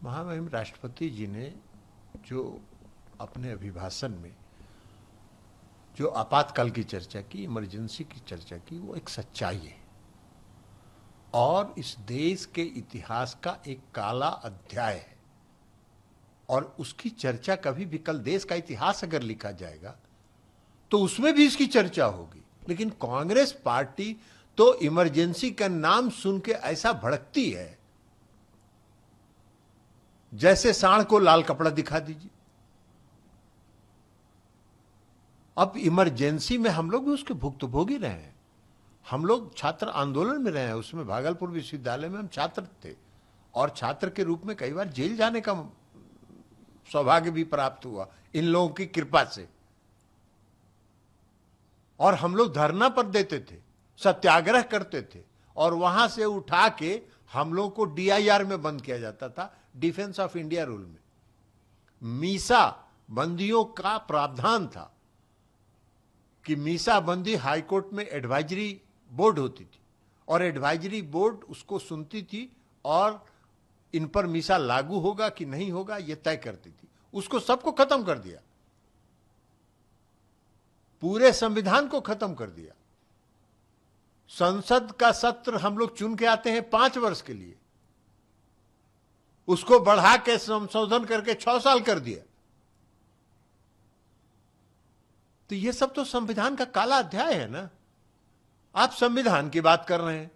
महामहिम राष्ट्रपति जी ने जो अपने अभिभाषण में जो आपातकाल की चर्चा की, इमरजेंसी की चर्चा की, वो एक सच्चाई है और इस देश के इतिहास का एक काला अध्याय है। और उसकी चर्चा कभी भी, कल देश का इतिहास अगर लिखा जाएगा तो उसमें भी इसकी चर्चा होगी। लेकिन कांग्रेस पार्टी तो इमरजेंसी का नाम सुन के ऐसा भड़कती है जैसे सांड को लाल कपड़ा दिखा दीजिए। अब इमरजेंसी में हम लोग भी उसके भुक्तभोगी रहे हैं। हम लोग छात्र आंदोलन में रहे हैं, उसमें भागलपुर विश्वविद्यालय में हम छात्र थे और छात्र के रूप में कई बार जेल जाने का सौभाग्य भी प्राप्त हुआ इन लोगों की कृपा से। और हम लोग धरना पर देते थे, सत्याग्रह करते थे और वहां से उठा के हम लोग को DIR में बंद किया जाता था, डिफेंस ऑफ इंडिया रूल में। मीसा बंदियों का प्रावधान था कि मीसा बंदी हाईकोर्ट में एडवाइजरी बोर्ड होती थी और एडवाइजरी बोर्ड उसको सुनती थी और इन पर मीसा लागू होगा कि नहीं होगा यह तय करती थी। उसको सबको खत्म कर दिया, पूरे संविधान को खत्म कर दिया। संसद का सत्र हम लोग चुन के आते हैं 5 वर्ष के लिए, उसको बढ़ा के संशोधन करके 6 साल कर दिया। तो ये सब तो संविधान का काला अध्याय है ना। आप संविधान की बात कर रहे हैं,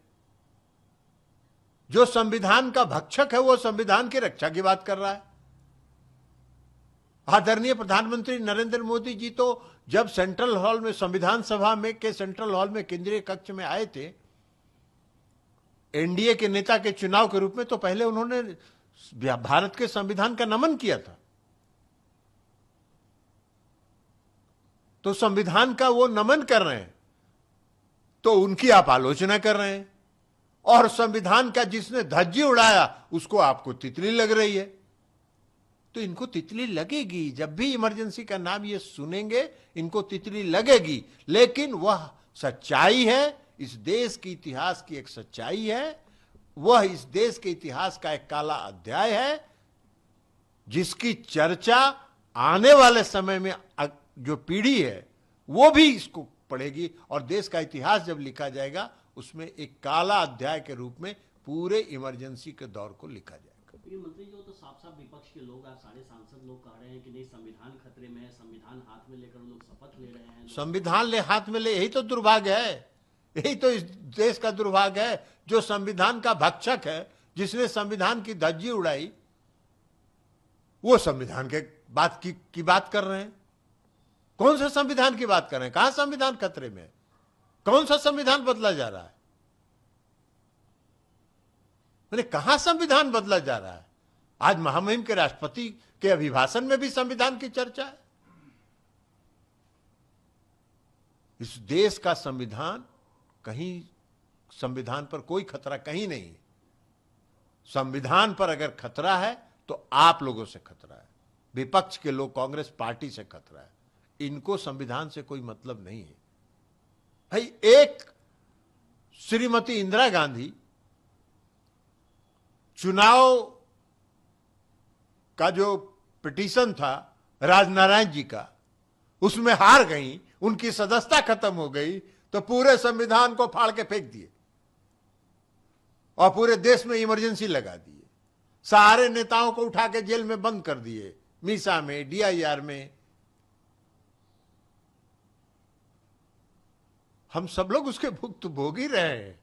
जो संविधान का भक्षक है वो संविधान की रक्षा की बात कर रहा है। आदरणीय प्रधानमंत्री नरेंद्र मोदी जी तो जब सेंट्रल हॉल में, संविधान सभा में के सेंट्रल हॉल में केंद्रीय कक्ष में आए थे एनडीए के नेता के चुनाव के रूप में, तो पहले उन्होंने भारत के संविधान का नमन किया था। तो संविधान का वो नमन कर रहे हैं तो उनकी आप आलोचना कर रहे हैं, और संविधान का जिसने धज्जी उड़ाया उसको आपको तितली लग रही है। तो इनको तितली लगेगी, जब भी इमरजेंसी का नाम ये सुनेंगे इनको तितली लगेगी। लेकिन वह सच्चाई है, इस देश के इतिहास की एक सच्चाई है, वह इस देश के इतिहास का एक काला अध्याय है जिसकी चर्चा आने वाले समय में जो पीढ़ी है वो भी इसको पढ़ेगी और देश का इतिहास जब लिखा जाएगा उसमें एक काला अध्याय के रूप में पूरे इमरजेंसी के दौर को लिखा जाएगा। मंत्री जी, तो साफ साफ विपक्ष के लोग, आप सारे सांसद लोग कह रहे हैं कि नहीं संविधान खतरे में है, संविधान हाथ में लेकर लोग शपथ ले रहे हैं। संविधान ले हाथ में ले, यही तो दुर्भाग्य है, यही तो इस देश का दुर्भाग्य है। जो संविधान का भक्षक है, जिसने संविधान की धज्जी उड़ाई, वो संविधान के बात की बात कर रहे हैं। कौन सा संविधान की बात कर रहे हैं? कहां संविधान खतरे में है? कौन सा संविधान बदला जा रहा है? मैंने कहां संविधान बदला जा रहा है? आज महामहिम के राष्ट्रपति के अभिभाषण में भी संविधान की चर्चा है। इस देश का संविधान, कहीं संविधान पर कोई खतरा कहीं नहीं है। संविधान पर अगर खतरा है तो आप लोगों से खतरा है, विपक्ष के लोग, कांग्रेस पार्टी से खतरा है। इनको संविधान से कोई मतलब नहीं है। भाई, एक श्रीमती इंदिरा गांधी चुनाव का जो पिटीशन था राजनारायण जी का, उसमें हार गई, उनकी सदस्यता खत्म हो गई, तो पूरे संविधान को फाड़ के फेंक दिए और पूरे देश में इमरजेंसी लगा दिए। सारे नेताओं को उठा के जेल में बंद कर दिए, मीसा में, DIR में। हम सब लोग उसके भुक्तभोगी रहे हैं।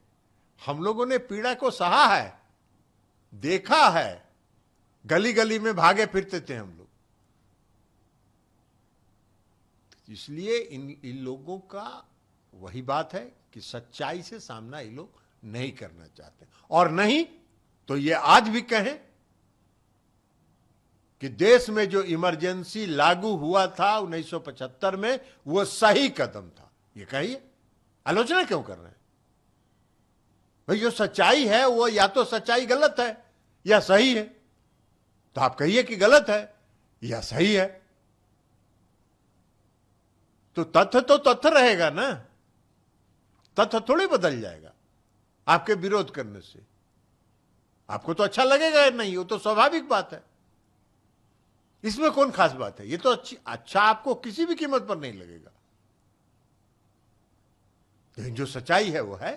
हम लोगों ने पीड़ा को सहा है, देखा है, गली गली में भागे फिरते थे हम लोग। इसलिए इन लोगों का वही बात है कि सच्चाई से सामना ये लोग नहीं करना चाहते, और नहीं तो ये आज भी कहें कि देश में जो इमरजेंसी लागू हुआ था 1975 में, वो सही कदम था। ये कहिए, आलोचना क्यों कर रहे हैं? भाई, जो सच्चाई है वो या तो सच्चाई गलत है या सही है, तो आप कहिए कि गलत है या सही है। तो तथ्य रहेगा ना, तथ्य थोड़ी बदल जाएगा आपके विरोध करने से। आपको तो अच्छा लगेगा नहीं, वो तो स्वाभाविक बात है। इसमें कौन खास बात है? ये तो अच्छा आपको किसी भी कीमत पर नहीं लगेगा, लेकिन जो सच्चाई है वो है।